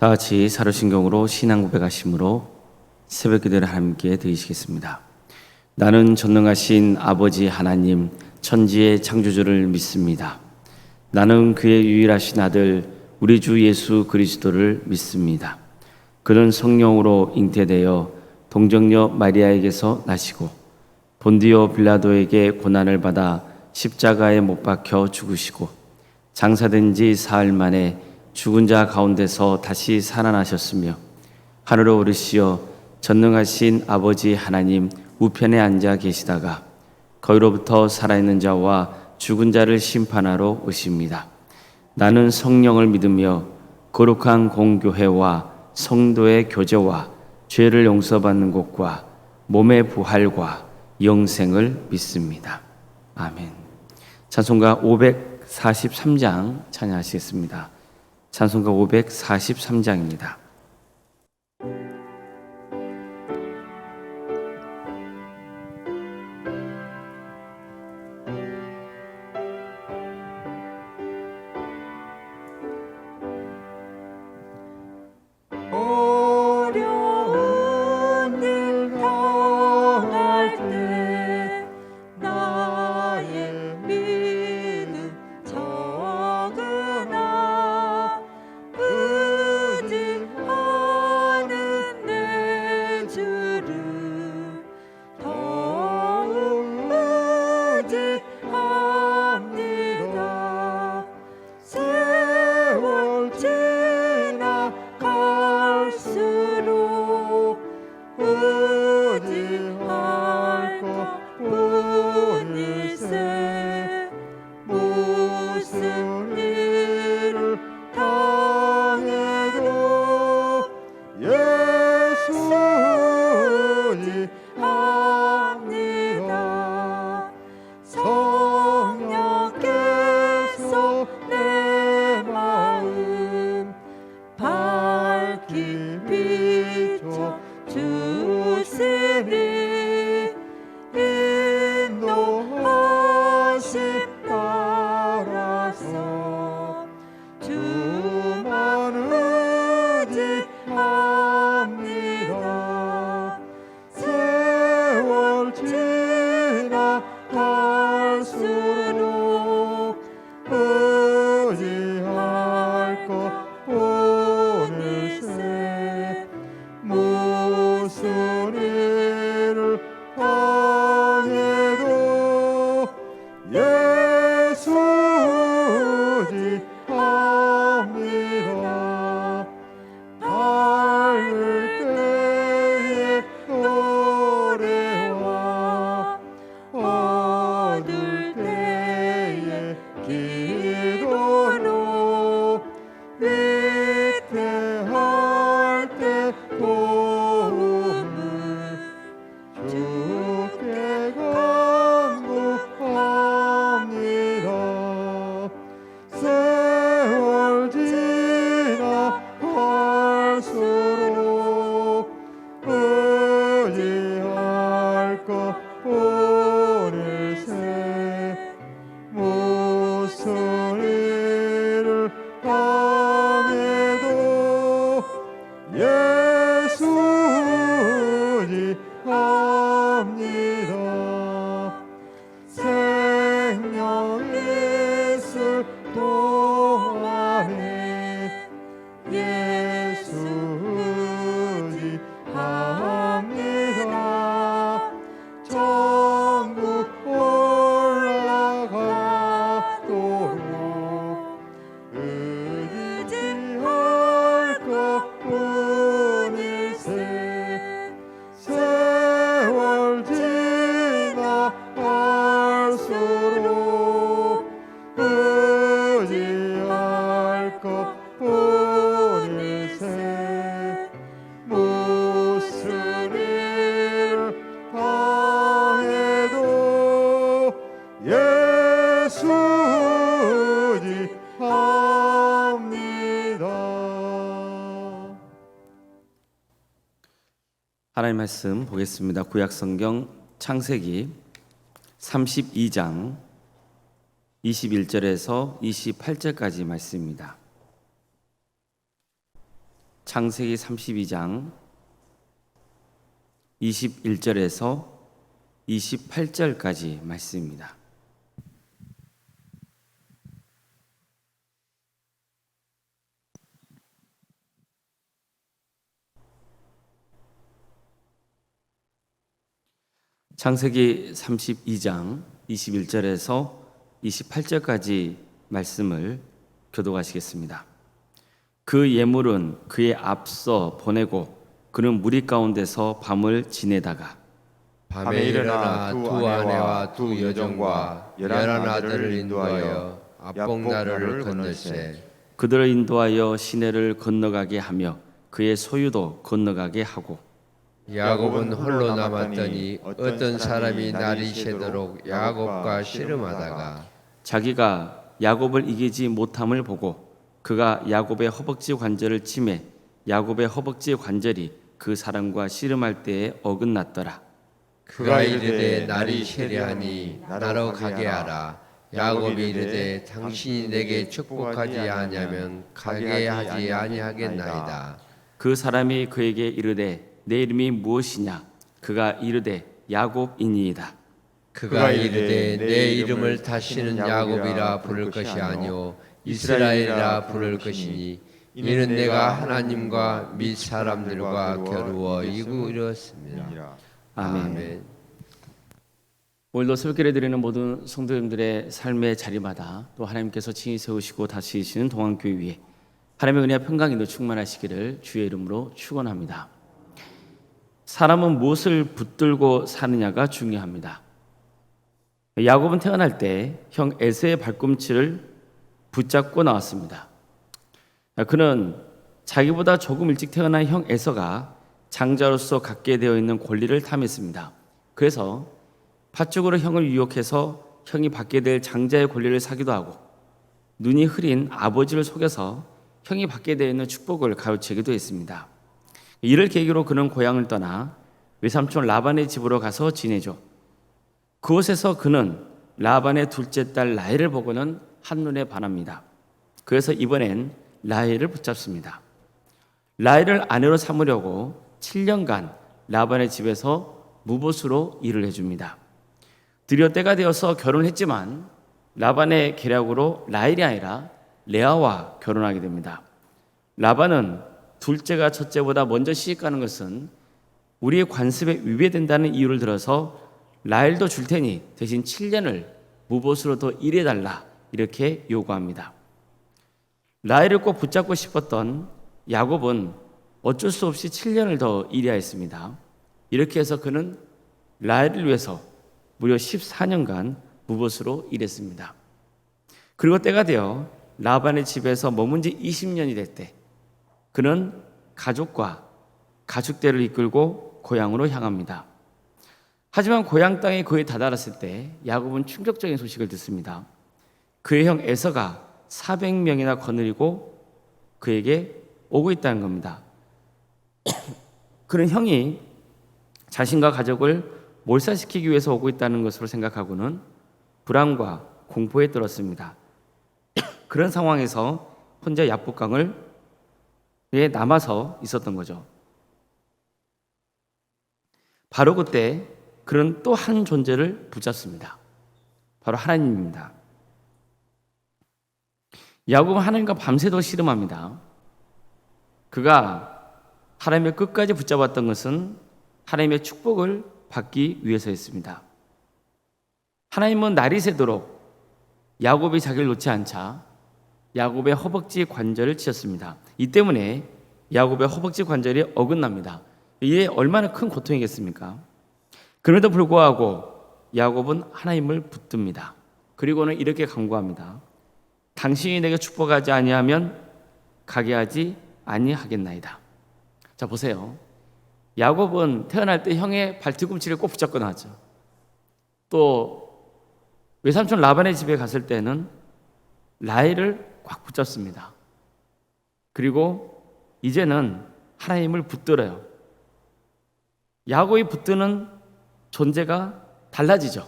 다 같이 사도신경으로 신앙 고백하심으로 새벽 기도를 함께 드리시겠습니다. 나는 전능하신 아버지 하나님 천지의 창조주를 믿습니다. 나는 그의 유일하신 아들 우리 주 예수 그리스도를 믿습니다. 그는 성령으로 잉태되어 동정녀 마리아에게서 나시고 본디오 빌라도에게 고난을 받아 십자가에 못 박혀 죽으시고 장사된 지 사흘 만에 죽은 자 가운데서 다시 살아나셨으며 하늘로 오르시어 전능하신 아버지 하나님 우편에 앉아 계시다가 거기로부터 살아있는 자와 죽은 자를 심판하러 오십니다. 나는 성령을 믿으며 거룩한 공교회와 성도의 교제와 죄를 용서받는 것과 몸의 부활과 영생을 믿습니다. 아멘. 찬송가 543장 찬양하시겠습니다. 찬송가 543장입니다. 하나님 말씀 보겠습니다. 구약성경 창세기 32장 21절에서 28절까지 말씀입니다. 창세기 32장 21절에서 28절까지 말씀입니다. 창세기 32장 21절에서 28절까지 말씀을 교독하시겠습니다. 그 예물은 그의 앞서 보내고 그는 무리 가운데서 밤을 지내다가 밤에 일어나 두 아내와 두 여종과 11아들을 인도하여 압복나루를 건널세 그들을 인도하여 시내를 건너가게 하며 그의 소유도 건너가게 하고 야곱은 홀로 남았더니 어떤 사람이 날이 새도록 야곱과 씨름하다가 자기가 야곱을 이기지 못함을 보고 그가 야곱의 허벅지 관절을 치매 야곱의 허벅지 관절이 그 사람과 씨름할 때에 어긋났더라. 그가 이르되 날이 세려하니 나로 가게 하라. 야곱이 이르되 당신이 내게 축복하지 아니하면 가게 하지 아니하겠나이다. 그 사람이 그에게 이르되 내 이름이 무엇이냐? 그가 이르되 야곱이니이다. 그가 이르되 내 이름을 다시는 야곱이라 부를 것이 아니요 이스라엘이라 부를 것이니 이는 내가 하나님과 및 사람들과 겨루어 이루었습니다. 아멘. 오늘도 새벽기를 드리는 모든 성도님들의 삶의 자리마다 또 하나님께서 친히 세우시고 다스리시는 동안교회 위에 하나님의 은혜와 평강인도 충만하시기를 주의 이름으로 축원합니다. 사람은 무엇을 붙들고 사느냐가 중요합니다. 야곱은 태어날 때 형 에서의 발꿈치를 붙잡고 나왔습니다. 그는 자기보다 조금 일찍 태어난 형 에서가 장자로서 갖게 되어 있는 권리를 탐했습니다. 그래서 팥죽으로 형을 유혹해서 형이 받게 될 장자의 권리를 사기도 하고 눈이 흐린 아버지를 속여서 형이 받게 되어 있는 축복을 가로채기도 했습니다. 이를 계기로 그는 고향을 떠나 외삼촌 라반의 집으로 가서 지내죠. 그곳에서 그는 라반의 둘째 딸 라헬을 보고는 한눈에 반합니다. 그래서 이번엔 라헬을 붙잡습니다. 라헬을 아내로 삼으려고 7년간 라반의 집에서 무보수로 일을 해줍니다. 드디어 때가 되어서 결혼을 했지만 라반의 계략으로 라헬이 아니라 레아와 결혼하게 됩니다. 라반은 둘째가 첫째보다 먼저 시집가는 것은 우리의 관습에 위배된다는 이유를 들어서 라헬도 줄 테니 대신 7년을 무보수로 더 일해달라 이렇게 요구합니다. 라헬을 꼭 붙잡고 싶었던 야곱은 어쩔 수 없이 7년을 더 일해야 했습니다. 이렇게 해서 그는 라헬을 위해서 무려 14년간 무보수로 일했습니다. 그리고 때가 되어 라반의 집에서 머문 지 20년이 될 때 그는 가족과 가축대를 이끌고 고향으로 향합니다. 하지만 고향 땅에 거의 다다랐을 때 야곱은 충격적인 소식을 듣습니다. 그의 형 에서가 400명이나 거느리고 그에게 오고 있다는 겁니다. 그는 형이 자신과 가족을 몰살시키기 위해서 오고 있다는 것으로 생각하고는 불안과 공포에 떨었습니다. 그런 상황에서 혼자 야복강을 남아서 있었던 거죠. 바로 그때 그는 또 한 존재를 붙잡습니다. 바로 하나님입니다. 야곱은 하나님과 밤새도록 씨름합니다. 그가 하나님의 끝까지 붙잡았던 것은 하나님의 축복을 받기 위해서였습니다. 하나님은 날이 새도록 야곱이 자기를 놓지 않자 야곱의 허벅지 관절을 치셨습니다. 이 때문에 야곱의 허벅지 관절이 어긋납니다. 이게 얼마나 큰 고통이겠습니까? 그럼에도 불구하고 야곱은 하나님을 붙듭니다. 그리고는 이렇게 간구합니다. 당신이 내게 축복하지 아니하면 가게 하지 아니하겠나이다. 자, 보세요. 야곱은 태어날 때 형의 발뒤꿈치를 꼭 붙잡고 나왔죠. 또 외삼촌 라반의 집에 갔을 때는 라헬을 꽉 붙잡습니다. 그리고 이제는 하나님을 붙들어요. 야곱이 붙드는 존재가 달라지죠.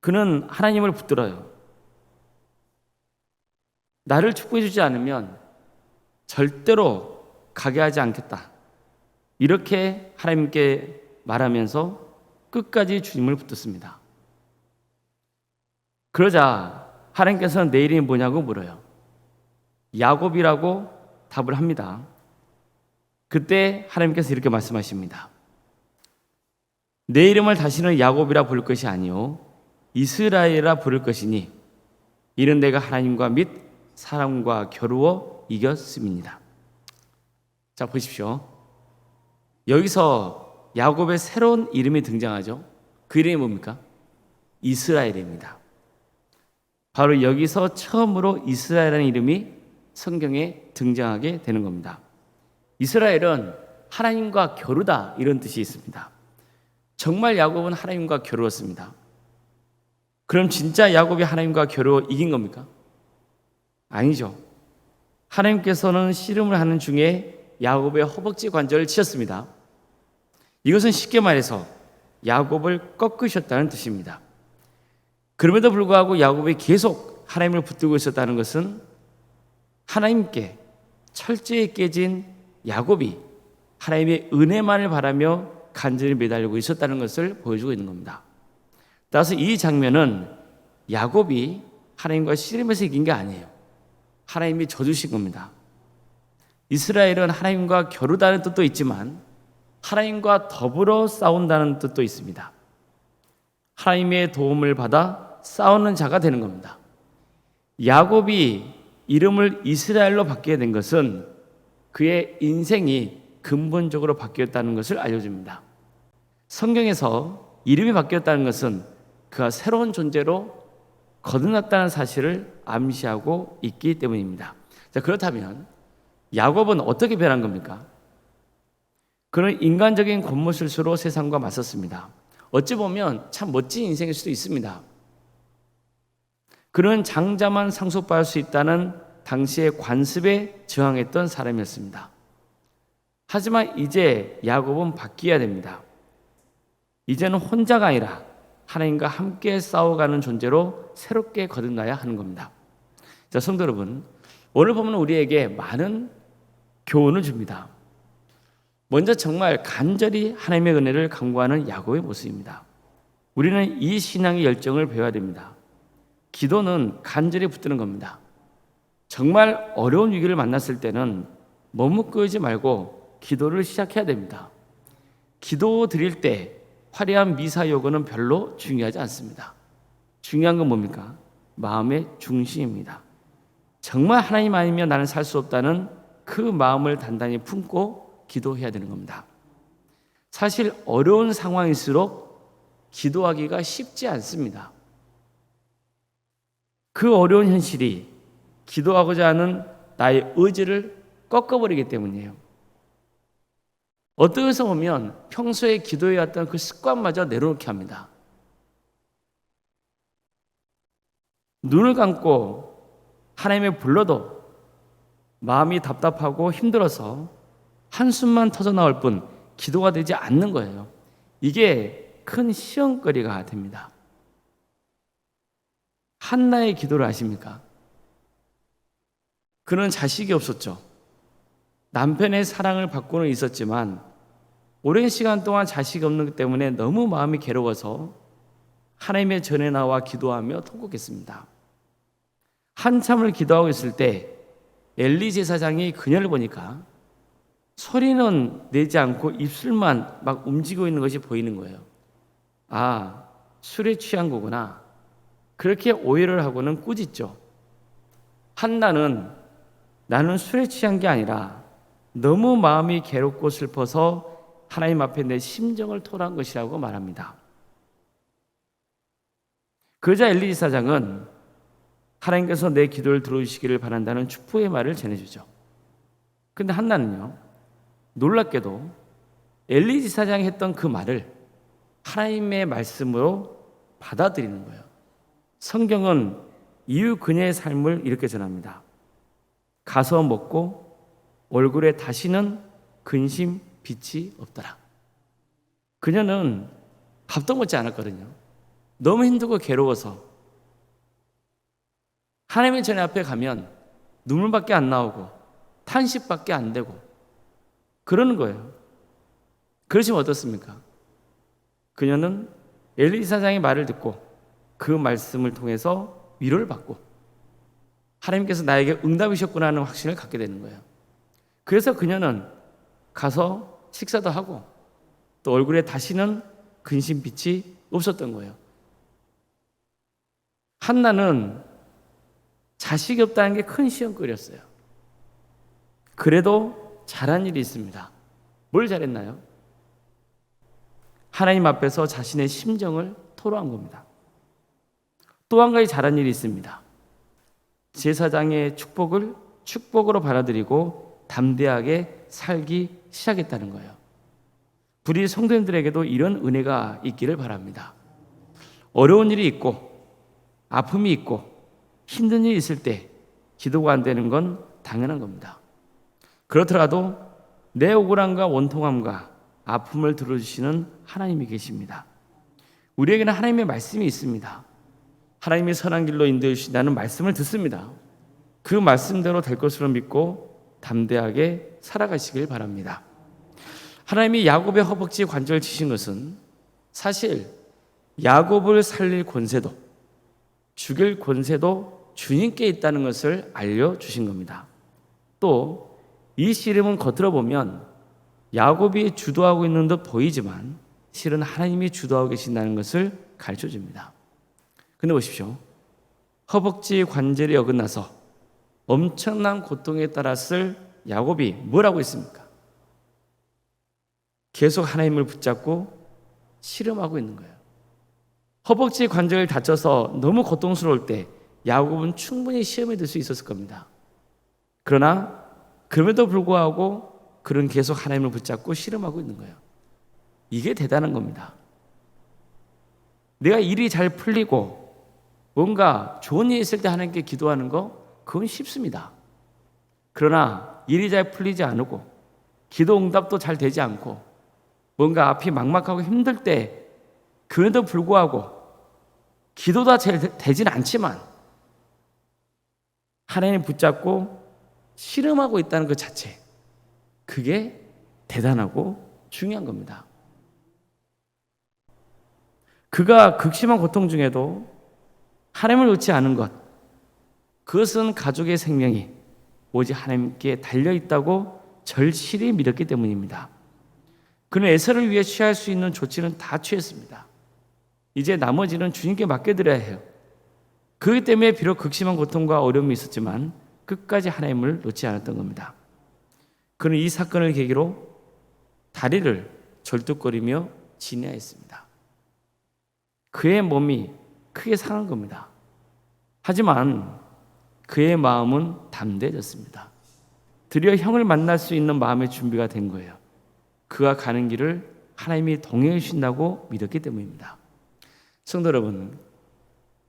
그는 하나님을 붙들어요. 나를 축복해 주지 않으면 절대로 가게 하지 않겠다. 이렇게 하나님께 말하면서 끝까지 주님을 붙들습니다. 그러자 하나님께서는 내 이름이 뭐냐고 물어요. 야곱이라고 답을 합니다. 그때 하나님께서 이렇게 말씀하십니다. 내 이름을 다시는 야곱이라 부를 것이 아니요 이스라엘이라 부를 것이니 이는 내가 하나님과 및 사람과 겨루어 이겼음이니라. 자, 보십시오. 여기서 야곱의 새로운 이름이 등장하죠. 그 이름이 뭡니까? 이스라엘입니다. 바로 여기서 처음으로 이스라엘이라는 이름이 성경에 등장하게 되는 겁니다. 이스라엘은 하나님과 겨루다 이런 뜻이 있습니다. 정말 야곱은 하나님과 겨루었습니다. 그럼 진짜 야곱이 하나님과 겨루어 이긴 겁니까? 아니죠. 하나님께서는 씨름을 하는 중에 야곱의 허벅지 관절을 치셨습니다. 이것은 쉽게 말해서 야곱을 꺾으셨다는 뜻입니다. 그럼에도 불구하고 야곱이 계속 하나님을 붙들고 있었다는 것은 하나님께 철저히 깨진 야곱이 하나님의 은혜만을 바라며 간절히 매달리고 있었다는 것을 보여주고 있는 겁니다. 따라서 이 장면은 야곱이 하나님과 씨름에서 이긴 게 아니에요. 하나님이 져주신 겁니다. 이스라엘은 하나님과 겨루다는 뜻도 있지만 하나님과 더불어 싸운다는 뜻도 있습니다. 하나님의 도움을 받아 싸우는 자가 되는 겁니다. 야곱이 이름을 이스라엘로 바뀌게 된 것은 그의 인생이 근본적으로 바뀌었다는 것을 알려줍니다. 성경에서 이름이 바뀌었다는 것은 그가 새로운 존재로 거듭났다는 사실을 암시하고 있기 때문입니다. 자, 그렇다면 야곱은 어떻게 변한 겁니까? 그는 인간적인 겉모술수로 세상과 맞섰습니다. 어찌 보면 참 멋진 인생일 수도 있습니다. 그는 장자만 상속받을 수 있다는 당시의 관습에 저항했던 사람이었습니다. 하지만 이제 야곱은 바뀌어야 됩니다. 이제는 혼자가 아니라 하나님과 함께 싸워가는 존재로 새롭게 거듭나야 하는 겁니다. 자, 성도 여러분, 오늘 보면 우리에게 많은 교훈을 줍니다. 먼저 정말 간절히 하나님의 은혜를 간구하는 야곱의 모습입니다. 우리는 이 신앙의 열정을 배워야 됩니다. 기도는 간절히 붙드는 겁니다. 정말 어려운 위기를 만났을 때는 머뭇거리지 말고 기도를 시작해야 됩니다. 기도 드릴 때 화려한 미사 여구는 별로 중요하지 않습니다. 중요한 건 뭡니까? 마음의 중심입니다. 정말 하나님 아니면 나는 살 수 없다는 그 마음을 단단히 품고 기도해야 되는 겁니다. 사실 어려운 상황일수록 기도하기가 쉽지 않습니다. 그 어려운 현실이 기도하고자 하는 나의 의지를 꺾어버리기 때문이에요. 어떤 것을 보면 평소에 기도해왔던 그 습관마저 내려놓게 합니다. 눈을 감고 하나님을 불러도 마음이 답답하고 힘들어서 한숨만 터져나올 뿐 기도가 되지 않는 거예요. 이게 큰 시험거리가 됩니다. 한나의 기도를 아십니까? 그는 자식이 없었죠. 남편의 사랑을 받고는 있었지만 오랜 시간 동안 자식이 없는 것 때문에 너무 마음이 괴로워서 하나님의 전에 나와 기도하며 통곡했습니다. 한참을 기도하고 있을 때 엘리 제사장이 그녀를 보니까 소리는 내지 않고 입술만 막 움직이고 있는 것이 보이는 거예요. 아, 술에 취한 거구나. 그렇게 오해를 하고는 꾸짖죠. 한나는 나는 술에 취한 게 아니라 너무 마음이 괴롭고 슬퍼서 하나님 앞에 내 심정을 토로한 것이라고 말합니다. 그러자 엘리 제사장은 하나님께서 내 기도를 들어주시기를 바란다는 축복의 말을 전해주죠. 그런데 한나는요, 놀랍게도 엘리 제사장이 했던 그 말을 하나님의 말씀으로 받아들이는 거예요. 성경은 이후 그녀의 삶을 이렇게 전합니다. 가서 먹고 얼굴에 다시는 근심 빛이 없더라. 그녀는 밥도 먹지 않았거든요. 너무 힘들고 괴로워서 하나님의 전에 앞에 가면 눈물밖에 안 나오고 탄식밖에 안 되고 그러는 거예요. 그러시면 어떻습니까? 그녀는 엘리 사장의 말을 듣고 그 말씀을 통해서 위로를 받고 하나님께서 나에게 응답이셨구나 하는 확신을 갖게 되는 거예요. 그래서 그녀는 가서 식사도 하고 또 얼굴에 다시는 근심빛이 없었던 거예요. 한나는 자식이 없다는 게 큰 시험거리였어요. 그래도 잘한 일이 있습니다. 뭘 잘했나요? 하나님 앞에서 자신의 심정을 토로한 겁니다. 또 한 가지 잘한 일이 있습니다. 제사장의 축복을 축복으로 받아들이고 담대하게 살기 시작했다는 거예요. 우리 성도님들에게도 이런 은혜가 있기를 바랍니다. 어려운 일이 있고 아픔이 있고 힘든 일이 있을 때 기도가 안 되는 건 당연한 겁니다. 그렇더라도 내 억울함과 원통함과 아픔을 들어주시는 하나님이 계십니다. 우리에게는 하나님의 말씀이 있습니다. 하나님이 선한 길로 인도해 주신다는 말씀을 듣습니다. 그 말씀대로 될 것으로 믿고 담대하게 살아가시길 바랍니다. 하나님이 야곱의 허벅지에 관절을 치신 것은 사실 야곱을 살릴 권세도 죽일 권세도 주님께 있다는 것을 알려주신 겁니다. 또 이 씨름은 겉으로 보면 야곱이 주도하고 있는 듯 보이지만 실은 하나님이 주도하고 계신다는 것을 가르쳐줍니다. 근데 보십시오. 허벅지 관절이 어긋나서 엄청난 고통에 따랐을 야곱이 뭘 하고 있습니까? 계속 하나님을 붙잡고 씨름하고 있는 거예요. 허벅지 관절을 다쳐서 너무 고통스러울 때 야곱은 충분히 시험에 들 수 있었을 겁니다. 그러나 그럼에도 불구하고 그는 계속 하나님을 붙잡고 씨름하고 있는 거예요. 이게 대단한 겁니다. 내가 일이 잘 풀리고 뭔가 좋은 일이 있을 때 하나님께 기도하는 거 그건 쉽습니다. 그러나 일이 잘 풀리지 않고 기도 응답도 잘 되지 않고 뭔가 앞이 막막하고 힘들 때 그럼에도 불구하고 기도가 잘 되진 않지만 하나님 붙잡고 씨름하고 있다는 것 자체 그게 대단하고 중요한 겁니다. 그가 극심한 고통 중에도 하나님을 놓지 않은 것 그것은 가족의 생명이 오직 하나님께 달려있다고 절실히 믿었기 때문입니다. 그는 에서를 위해 취할 수 있는 조치는 다 취했습니다. 이제 나머지는 주님께 맡겨드려야 해요. 그렇기 때문에 비록 극심한 고통과 어려움이 있었지만 끝까지 하나님을 놓지 않았던 겁니다. 그는 이 사건을 계기로 다리를 절뚝거리며 진야했습니다. 그의 몸이 크게 상한 겁니다. 하지만 그의 마음은 담대해졌습니다. 드디어 형을 만날 수 있는 마음의 준비가 된 거예요. 그가 가는 길을 하나님이 동행해 주신다고 믿었기 때문입니다. 성도 여러분,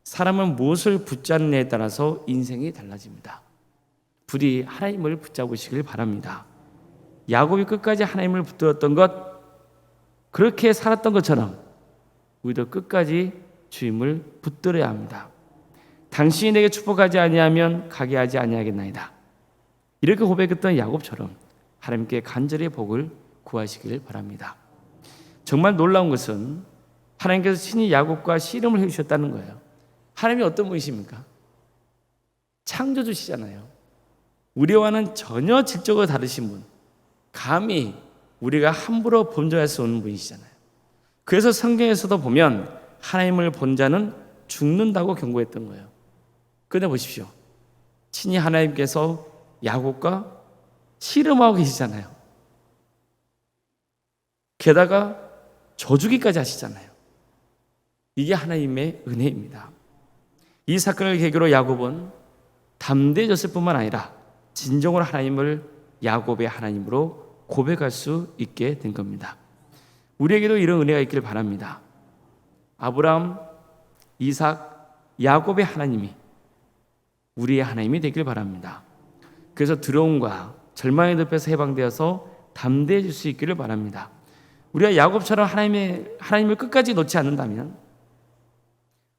사람은 무엇을 붙잡느냐에 따라서 인생이 달라집니다. 부디 하나님을 붙잡으시길 바랍니다. 야곱이 끝까지 하나님을 붙들었던 것, 그렇게 살았던 것처럼 우리도 끝까지 주님을 붙들어야 합니다. 당신이 내게 축복하지 아니하면 가게 하지 아니하겠나이다. 이렇게 고백했던 야곱처럼 하나님께 간절히 복을 구하시길 바랍니다. 정말 놀라운 것은 하나님께서 친히 야곱과 씨름을 해주셨다는 거예요. 하나님이 어떤 분이십니까? 창조주시잖아요. 우리와는 전혀 질적으로 다르신 분, 감히 우리가 함부로 범죄할 수 없는 분이시잖아요. 그래서 성경에서도 보면 하나님을 본 자는 죽는다고 경고했던 거예요. 그런데 보십시오. 친히 하나님께서 야곱과 씨름하고 계시잖아요. 게다가 저주기까지 하시잖아요. 이게 하나님의 은혜입니다. 이 사건을 계기로 야곱은 담대해졌을 뿐만 아니라 진정으로 하나님을 야곱의 하나님으로 고백할 수 있게 된 겁니다. 우리에게도 이런 은혜가 있기를 바랍니다. 아브라함, 이삭, 야곱의 하나님이 우리의 하나님이 되길 바랍니다. 그래서 두려움과 절망의 늪에서 해방되어서 담대해질 수 있기를 바랍니다. 우리가 야곱처럼 하나님을 끝까지 놓지 않는다면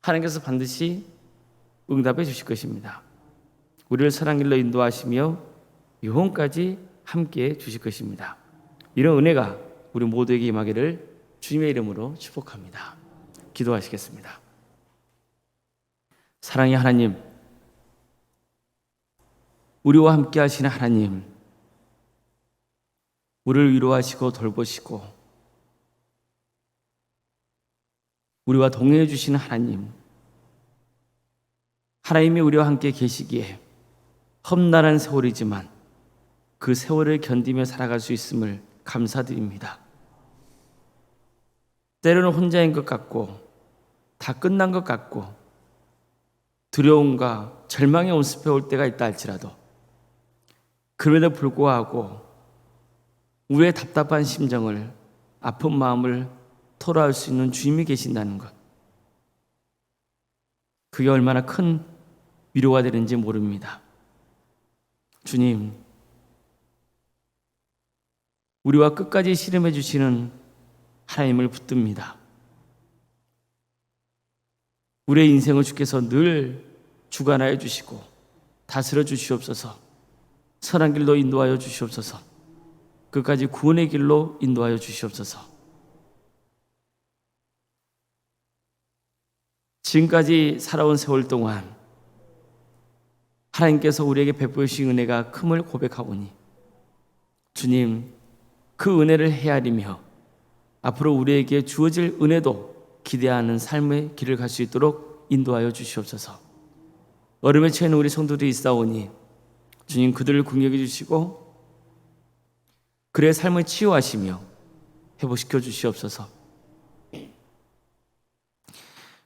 하나님께서 반드시 응답해 주실 것입니다. 우리를 선한 길로 인도하시며 영혼까지 함께 주실 것입니다. 이런 은혜가 우리 모두에게 임하기를 주님의 이름으로 축복합니다. 기도하시겠습니다. 사랑의 하나님, 우리와 함께 하시는 하나님, 우리를 위로하시고 돌보시고 우리와 동행해 주시는 하나님, 하나님이 우리와 함께 계시기에 험난한 세월이지만 그 세월을 견디며 살아갈 수 있음을 감사드립니다. 때로는 혼자인 것 같고 다 끝난 것 같고 두려움과 절망의 온습해 올 때가 있다 할지라도 그럼에도 불구하고 우리의 답답한 심정을, 아픈 마음을 토로할 수 있는 주님이 계신다는 것, 그게 얼마나 큰 위로가 되는지 모릅니다. 주님, 우리와 끝까지 씨름해 주시는 하나님을 붙듭니다. 우리의 인생을 주께서 늘 주관하여 주시고 다스려 주시옵소서. 선한 길로 인도하여 주시옵소서. 끝까지 구원의 길로 인도하여 주시옵소서. 지금까지 살아온 세월 동안 하나님께서 우리에게 베푸신 은혜가 큼을 고백하오니 주님, 그 은혜를 헤아리며 앞으로 우리에게 주어질 은혜도 기대하는 삶의 길을 갈 수 있도록 인도하여 주시옵소서. 얼음에 처해 있는 우리 성도들이 있사오니 주님, 그들을 긍휼히 주시고 그의 삶을 치유하시며 회복시켜 주시옵소서.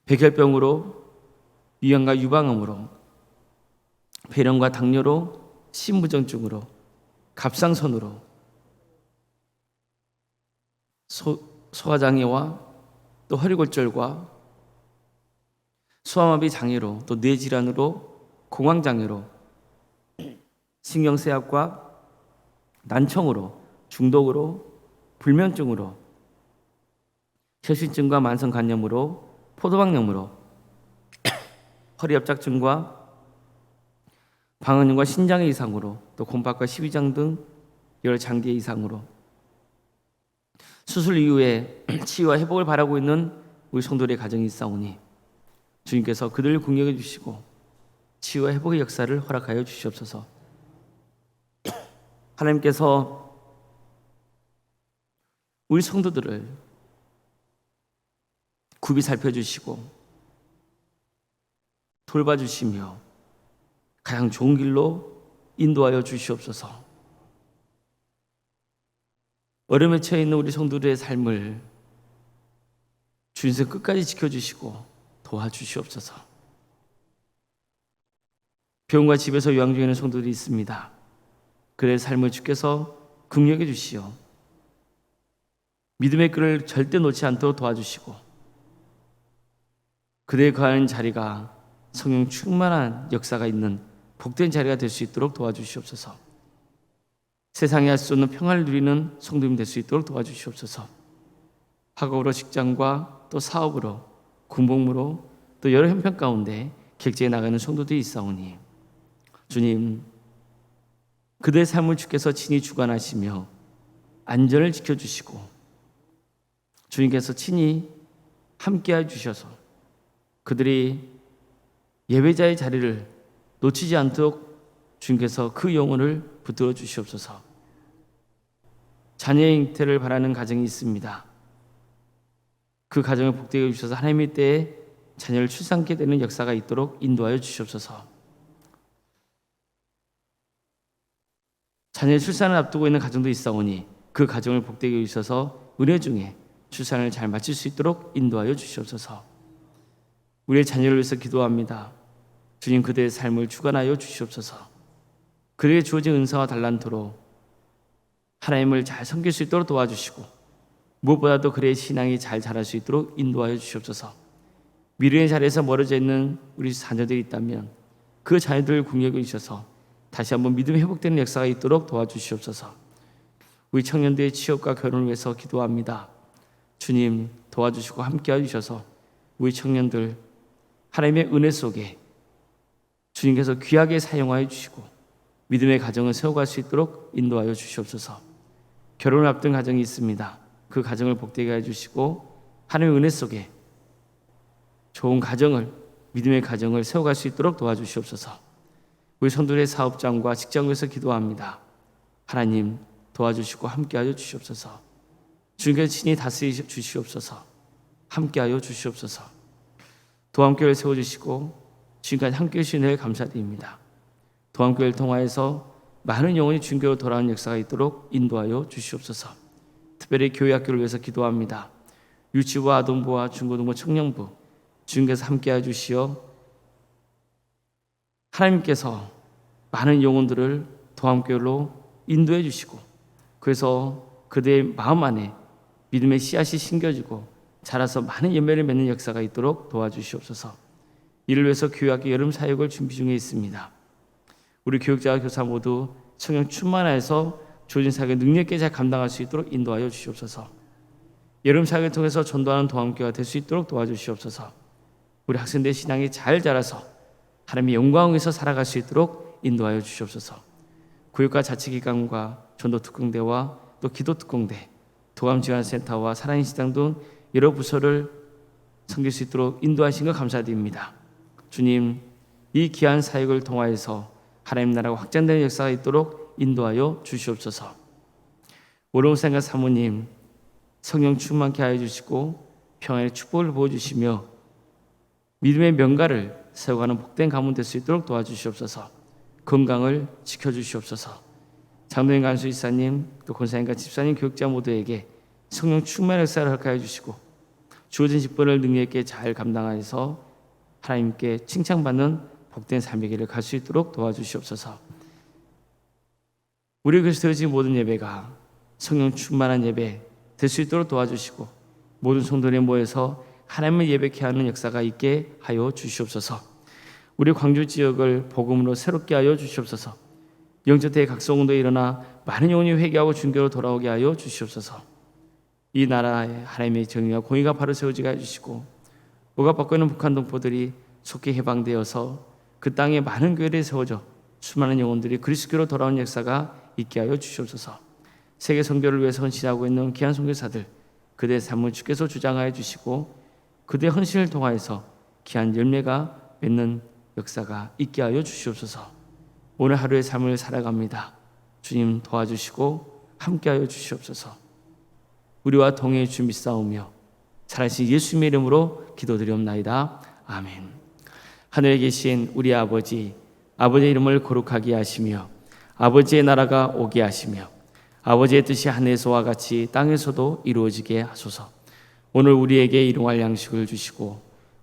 백혈병으로, 위암과 유방암으로, 폐렴과 당뇨로, 심부전증으로, 갑상선으로, 소화장애와 또 허리골절과 소아마비 장애로, 또 뇌질환으로, 공황장애로, 신경쇠약과 난청으로, 중독으로, 불면증으로, 혈신증과 만성간염으로, 포도당염으로, 허리협착증과 방언염과 신장의 이상으로, 또 곰팡과 십이장 등 여러 장기의 이상으로 수술 이후에 치유와 회복을 바라고 있는 우리 성도들의 가정이 있사오니 주님께서 그들을 긍휼히 주시고 치유와 회복의 역사를 허락하여 주시옵소서. 하나님께서 우리 성도들을 굽이 살펴주시고 돌봐주시며 가장 좋은 길로 인도하여 주시옵소서. 얼음에 처해 있는 우리 성도들의 삶을 주님께서 끝까지 지켜주시고 도와주시옵소서. 병원과 집에서 요양 중에 있는 성도들이 있습니다. 그의 삶을 주께서 긍휼히 주시어 믿음의 끈을 절대 놓지 않도록 도와주시고 그대의 거하는 자리가 성령 충만한 역사가 있는 복된 자리가 될 수 있도록 도와주시옵소서. 세상에 할 수 없는 평화를 누리는 성도님 될 수 있도록 도와주시옵소서. 학업으로, 직장과 또 사업으로, 군복무로 또 여러 형편 가운데 객지에 나가는 성도들이 있사오니 주님, 그들의 삶을 주께서 친히 주관하시며 안전을 지켜주시고 주님께서 친히 함께해 주셔서 그들이 예배자의 자리를 놓치지 않도록 주님께서 그 영혼을 붙들어 주시옵소서. 자녀의 잉태를 바라는 가정이 있습니다. 그 가정을 복되게 해주셔서 하나님의 때에 자녀를 출산케 되는 역사가 있도록 인도하여 주시옵소서. 자녀의 출산을 앞두고 있는 가정도 있사오니 그 가정을 복되게 해주셔서 은혜 중에 출산을 잘 마칠 수 있도록 인도하여 주시옵소서. 우리의 자녀를 위해서 기도합니다. 주님, 그들의 삶을 주관하여 주시옵소서. 그에게 주어진 은사와 달란트로 하나님을 잘 섬길 수 있도록 도와주시고 무엇보다도 그의 신앙이 잘 자랄 수 있도록 인도하여 주시옵소서. 미래의 자리에서 멀어져 있는 우리 자녀들이 있다면 그 자녀들을 긍휼히 주셔서 다시 한번 믿음이 회복되는 역사가 있도록 도와주시옵소서. 우리 청년들의 취업과 결혼을 위해서 기도합니다. 주님, 도와주시고 함께해 주셔서 우리 청년들 하나님의 은혜 속에 주님께서 귀하게 사용하여 주시고 믿음의 가정을 세워갈 수 있도록 인도하여 주시옵소서. 결혼을 앞둔 가정이 있습니다. 그 가정을 복되게 해주시고 하나님의 은혜 속에 좋은 가정을, 믿음의 가정을 세워갈 수 있도록 도와주시옵소서. 우리 성도들의 사업장과 직장에서 기도합니다. 하나님 도와주시고 함께하여 주시옵소서. 주님께서 친히 다스리셔 주시옵소서. 함께하여 주시옵소서. 도함교회를 세워주시고 지금까지 함께해 주신 은혜에 감사드립니다. 도함교회를 통하여서 많은 영혼이 주님께로 돌아오는 역사가 있도록 인도하여 주시옵소서. 특별히 교회학교를 위해서 기도합니다. 유치부와 아동부와 중고등부 청년부 주님께서 함께해 주시어 하나님께서 많은 영혼들을 도함교회로 인도해 주시고 그래서 그들의 마음 안에 믿음의 씨앗이 심겨지고 자라서 많은 열매를 맺는 역사가 있도록 도와주시옵소서. 이를 위해서 교회학교 여름 사역을 준비 중에 있습니다. 우리 교육자와 교사 모두 성령 충만하여서 주어진 사역을 능력 있게 잘 감당할 수 있도록 인도하여 주시옵소서. 여름 사역을 통해서 전도하는 도함교회가 될 수 있도록 도와주시옵소서. 우리 학생들의 신앙이 잘 자라서 하나님의 영광에서 살아갈 수 있도록 인도하여 주시옵소서. 교육과 자치기관과 전도특공대와 또 기도특공대, 도감지원센터와 사랑의 시장 등 여러 부서를 섬길 수 있도록 인도하신 것 감사드립니다. 주님, 이 귀한 사역을 통하여서 하나님 나라가 확장되는 역사가 있도록 인도하여 주시옵소서. 오롱생과 사모님 성령 충만케 하여 주시고 평안의 축복을 부어주시며 믿음의 명가를 세워가는 복된 가문 될 수 있도록 도와주시옵소서. 건강을 지켜주시옵소서. 장로님, 간수 이사님, 또 권사님과 집사님, 교육자 모두에게 성령 충만의 역사를 허락하여 주시고 주어진 직분을 능력 있게 잘 감당하여서 하나님께 칭찬받는 복된 삶의 길을 갈 수 있도록 도와주시옵소서. 우리 교회에서 드려진 모든 예배가 성령 충만한 예배 될 수 있도록 도와주시고 모든 성도들이 모여서 하나님을 예배케 하는 역사가 있게 하여 주시옵소서. 우리 광주 지역을 복음으로 새롭게 하여 주시옵소서. 영적 대회 각성운동에 일어나 많은 영혼이 회개하고 주님께로 돌아오게 하여 주시옵소서. 이 나라에 하나님의 정의와 공의가 바로 세워지게 해주시고 억압받고 있는 북한 동포들이 속히 해방되어서 그 땅에 많은 교회들이 세워져 수많은 영혼들이 그리스도로 돌아오는 역사가 있게 하여 주시옵소서. 세계 선교를 위해서 헌신하고 있는 귀한 선교사들 그들의 삶을 주께서 주장하여 주시고 그들의 헌신을 통하여서 귀한 열매가 맺는 역사가 있게 하여 주시옵소서. 오늘 하루의 삶을 살아갑니다. 주님 도와주시고 함께하여 주시옵소서. 우리와 동행해 주님 믿사오며 살아계신 예수님의 이름으로 기도드리옵나이다. 아멘. 하늘에 계신 우리 아버지, 아버지의 이름을 거룩하게 하시며 아버지의 나라가 오게 하시며 아버지의 뜻이 하늘에서와 같이 땅에서도 이루어지게 하소서. 오늘 우리에게 일용할 양식을 주시고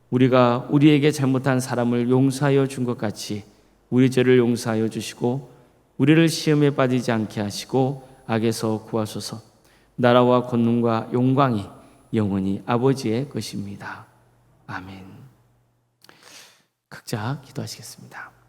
우리가 우리에게 잘못한 사람을 용서하여 준 것 같이 우리 죄를 용서하여 주시고 우리를 시험에 빠지지 않게 하시고 악에서 구하소서. 나라와 권능과 영광이 영원히 아버지의 것입니다. 아멘. 각자 기도하시겠습니다.